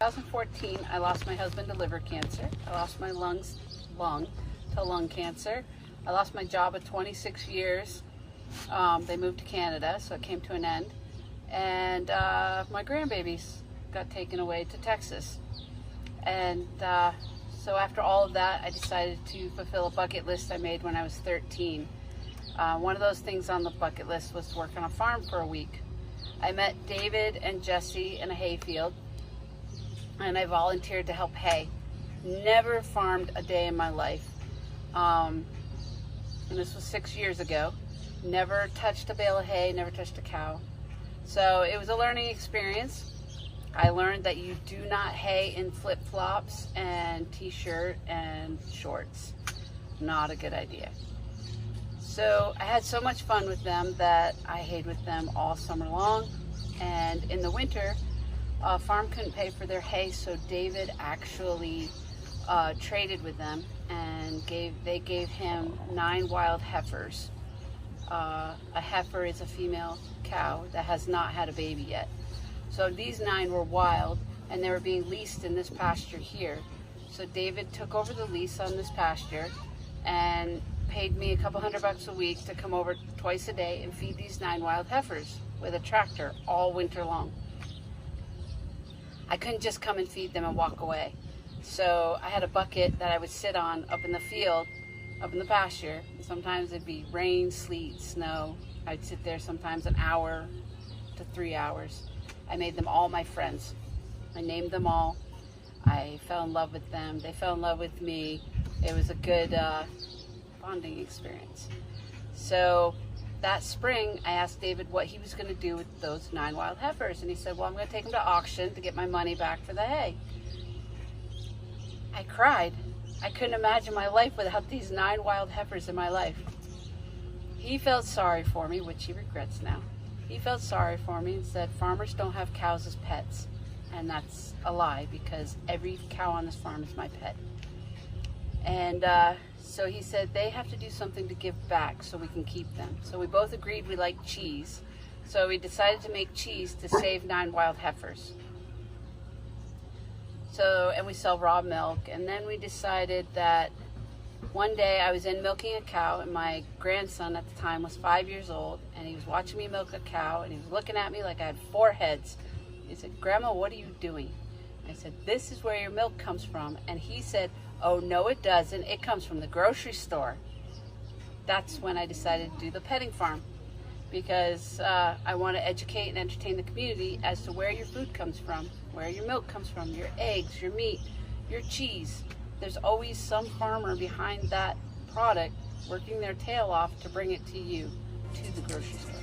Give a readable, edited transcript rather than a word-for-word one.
2014, I lost my husband to liver cancer. I lost my lung to lung cancer. I lost my job at 26 years. They moved to Canada, so it came to an end. And my grandbabies got taken away to Texas. And so after all of that, I decided to fulfill a bucket list I made when I was 13. One of those things on the bucket list was to work on a farm for a week. I met David and Jesse in a hayfield, and I volunteered to help hay. Never farmed a day in my life. And this was 6 years ago. Never touched a bale of hay, never touched a cow. So it was a learning experience. I learned that you do not hay in flip-flops and t-shirt and shorts. Not a good idea. So I had so much fun with them that I hayed with them all summer long. And in the winter, farm couldn't pay for their hay, so David actually traded with them, and they gave him 9 wild heifers. A heifer is a female cow that has not had a baby yet. So these 9 were wild, and they were being leased in this pasture here. So David took over the lease on this pasture and paid me a couple $100 a week to come over twice a day and feed these 9 wild heifers with a tractor all winter long. I couldn't just come and feed them and walk away. So I had a bucket that I would sit on up in the field, up in the pasture. Sometimes it'd be rain, sleet, snow. I'd sit there sometimes an hour to 3 hours. I made them all my friends. I named them all. I fell in love with them. They fell in love with me. It was a good bonding experience. So that spring, I asked David what he was going to do with those 9 wild heifers. And he said, well, I'm going to take them to auction to get my money back for the hay. I cried. I couldn't imagine my life without these 9 wild heifers in my life. He felt sorry for me, which he regrets now. He felt sorry for me and said, farmers don't have cows as pets. And that's a lie, because every cow on this farm is my pet. And so he said they have to do something to give back so we can keep them. So we both agreed we like cheese. So we decided to make cheese to save 9 wild heifers. So, and we sell raw milk. And then we decided that one day I was in milking a cow, and my grandson at the time was 5 years old, and he was watching me milk a cow, and he was looking at me like I had 4 heads. He said, Grandma, what are you doing? I said, this is where your milk comes from. And he said, oh, no, it doesn't. It comes from the grocery store. That's when I decided to do the petting farm, because I want to educate and entertain the community as to where your food comes from, where your milk comes from, your eggs, your meat, your cheese. There's always some farmer behind that product working their tail off to bring it to you, to the grocery store.